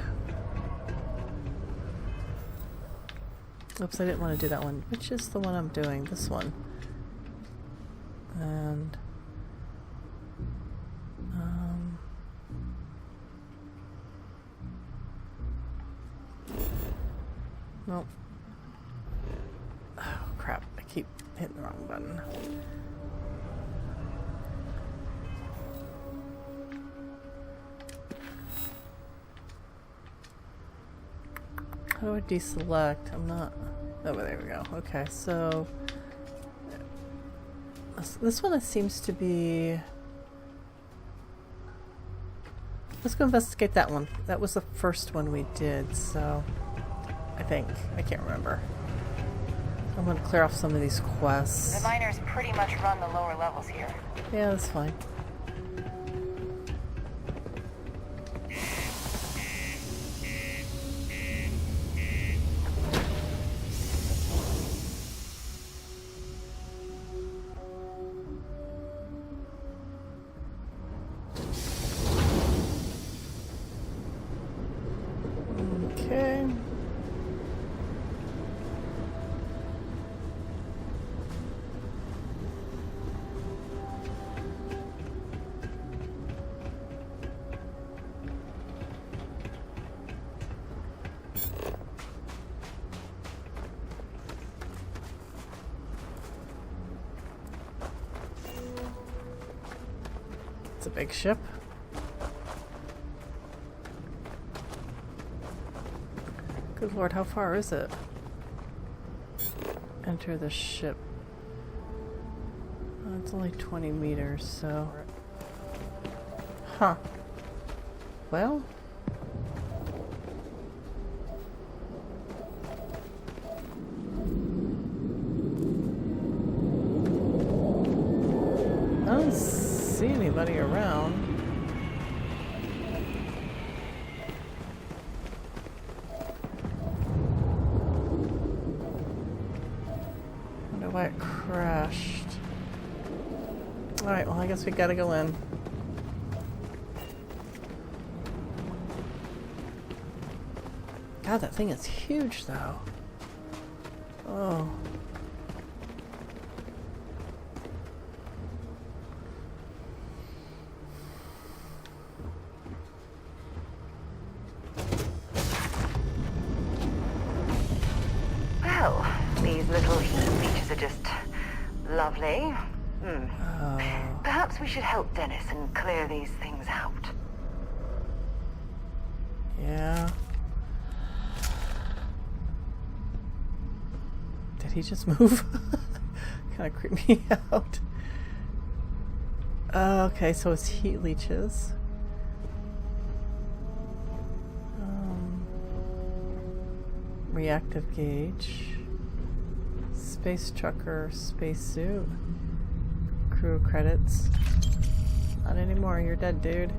[SPEAKER 1] Oops, I didn't want to do that one. Which is the one I'm doing? This one. And... Nope. Oh, crap. I keep hitting the wrong button. How do I deselect? I'm not... Oh, there we go. Okay, so... This one seems to be... Let's go investigate that one. That was the first one we did, so... I think. I can't remember. I'm going to clear off some of these quests.
[SPEAKER 15] The miners pretty much run the lower levels here.
[SPEAKER 1] Yeah, that's fine. Okay. It's a big ship. Good lord, how far is it? Enter the ship. Oh, it's only 20 meters, so... Huh. Well... don't see anybody around. Wonder why it crashed. Alright, well I guess we gotta go in. God, that thing is huge though. Oh.
[SPEAKER 15] Well, these little heat leeches are just lovely. Perhaps we should help Dennis and clear these things out.
[SPEAKER 1] Yeah. Did he just move? Kind of creeped me out. Okay, so it's heat leeches. Reactive gauge. Space trucker, spacesuit. Crew credits. Not anymore, you're dead, dude.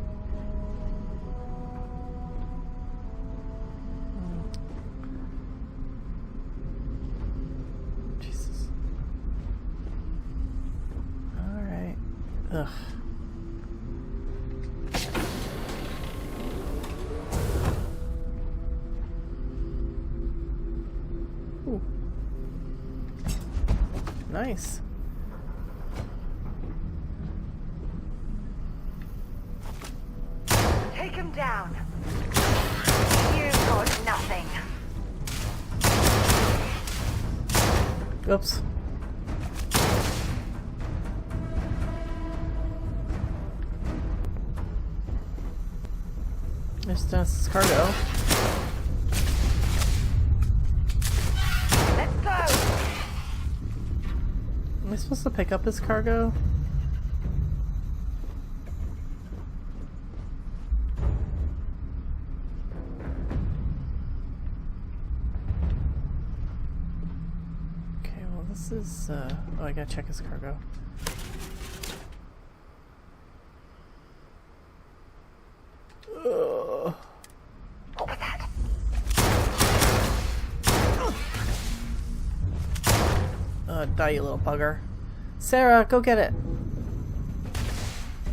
[SPEAKER 1] Jesus. Alright. Ugh. Ooh. Nice.
[SPEAKER 15] Take him down. You've got nothing.
[SPEAKER 1] Oops. There's Dennis's cargo.
[SPEAKER 15] Let's go.
[SPEAKER 1] Am I supposed to pick up his cargo? Okay, well this is, oh, I gotta check his cargo. Ugh.
[SPEAKER 15] What was that?
[SPEAKER 1] Die, you little bugger. Sarah, go get it.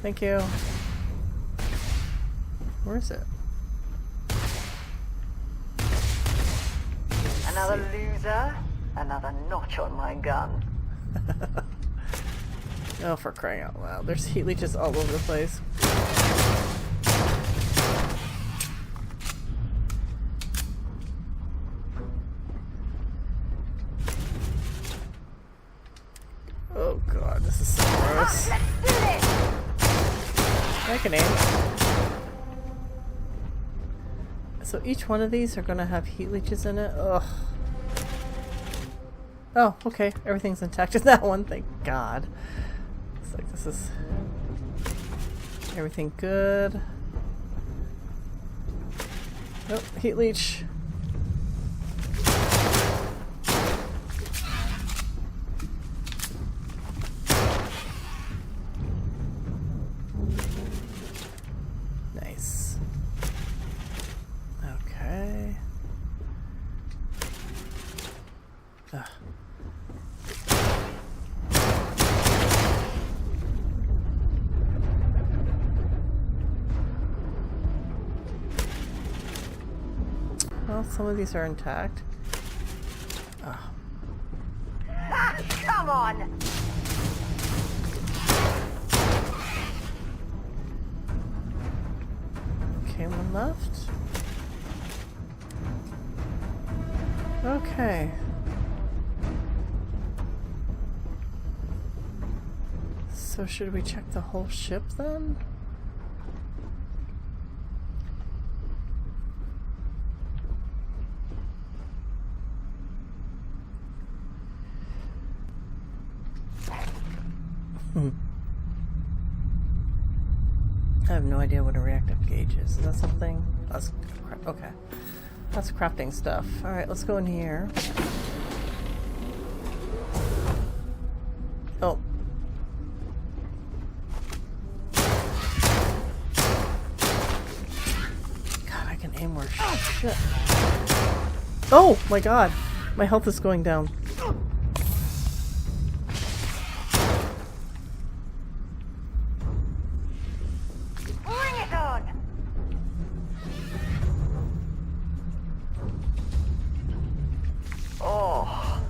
[SPEAKER 1] Thank you. Where is it?
[SPEAKER 15] Another loser, another notch on my gun.
[SPEAKER 1] Oh, for crying out loud. There's heat leeches all over the place. Oh god, this is so gross.
[SPEAKER 15] Let's do this.
[SPEAKER 1] I can aim. So each one of these are gonna have heat leeches in it? Ugh. Oh, okay. Everything's intact in that one, thank god. It's like this is everything good. Nope, heat leech. Nice. Okay. Ugh. Well, some of these are intact. Oh.
[SPEAKER 15] Ah, come on.
[SPEAKER 1] Okay, one left. Okay. So should we check the whole ship then? I have no idea what a reactive gauge is. Is that something? That's okay. That's crafting stuff. Alright, let's go in here. Oh. aim worse. Shit. Oh my god! My health is going down.
[SPEAKER 15] Bring it on! Oh,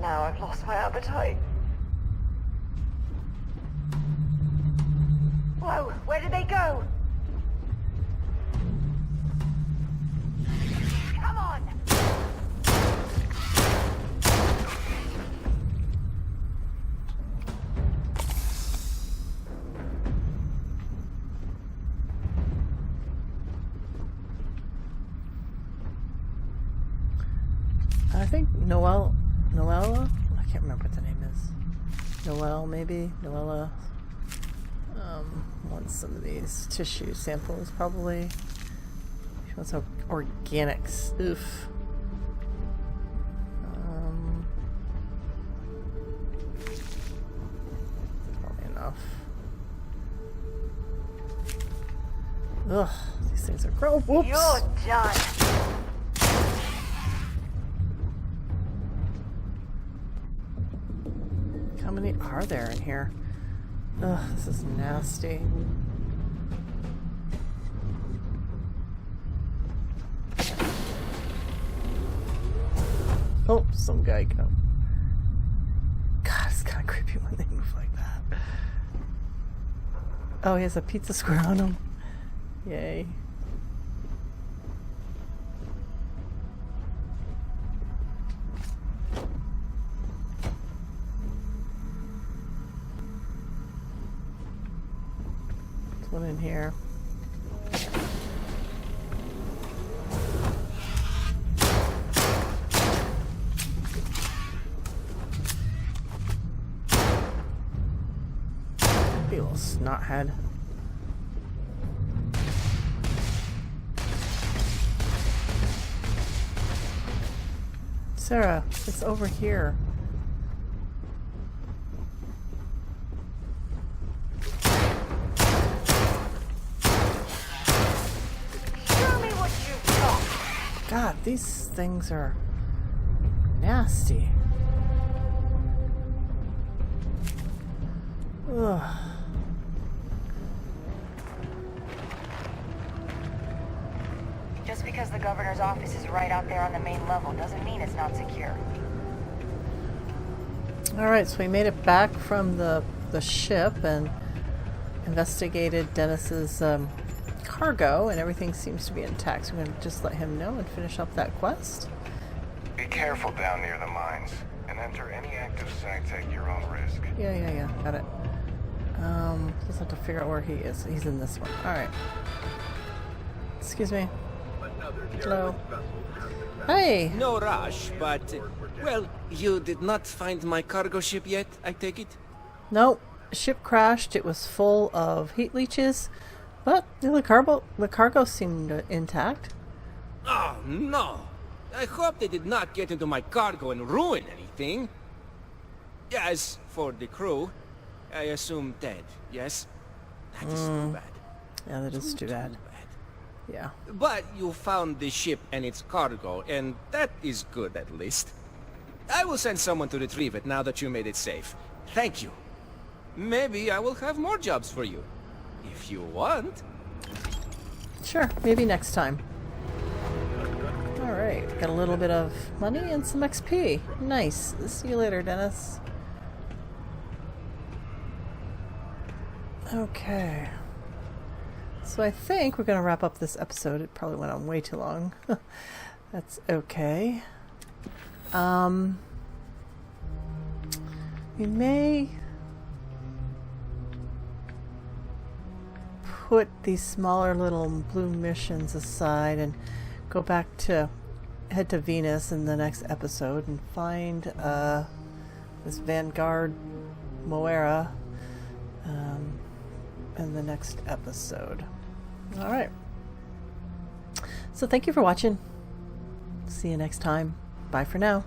[SPEAKER 15] now I've lost my appetite. Whoa, where did they go? Come on!
[SPEAKER 1] I think Noella? I can't remember what the name is. Noelle, maybe? Noella. Wants some of these tissue samples, probably. She wants organics. Oof. Probably enough. Ugh, these things are gross. Whoops.
[SPEAKER 15] You're done.
[SPEAKER 1] How many are there in here? Ugh, this is nasty. Oh, some guy go. God, it's kind of creepy when they move like that. Oh, he has a pizza square on him. Yay. One in here. Be a little snothead. Sarah, it's over here. God, these things are nasty. Ugh.
[SPEAKER 15] Just because the governor's office is right out there on the main level doesn't mean it's not secure.
[SPEAKER 1] Alright, so we made it back from the ship and investigated Dennis's cargo, and everything seems to be intact. So I'm going to just let him know and finish up that quest.
[SPEAKER 9] Be careful down near the mines, and enter any active sites at your own risk.
[SPEAKER 1] Yeah, got it. Just have to figure out where he is. He's in this one. Alright. Excuse me. Hello. Hey!
[SPEAKER 8] No rush, but, well, you did not find my cargo ship yet, I take it?
[SPEAKER 1] Nope. Ship crashed. It was full of heat leeches. But the cargo seemed intact.
[SPEAKER 8] Oh, no. I hope they did not get into my cargo and ruin anything. As for the crew, I assume dead, yes? That is too bad.
[SPEAKER 1] Yeah, that is too bad. Yeah.
[SPEAKER 8] But you found the ship and its cargo, and that is good at least. I will send someone to retrieve it now that you made it safe. Thank you. Maybe I will have more jobs for you. If you want.
[SPEAKER 1] Sure, maybe next time. Alright, got a little bit of money and some XP. Nice. See you later, Dennis. Okay. So I think we're going to wrap up this episode. It probably went on way too long. That's okay. We may put these smaller little blue missions aside and go back to head to Venus in the next episode and find this Vanguard Moira in the next episode. Alright. So thank you for watching. See you next time. Bye for now.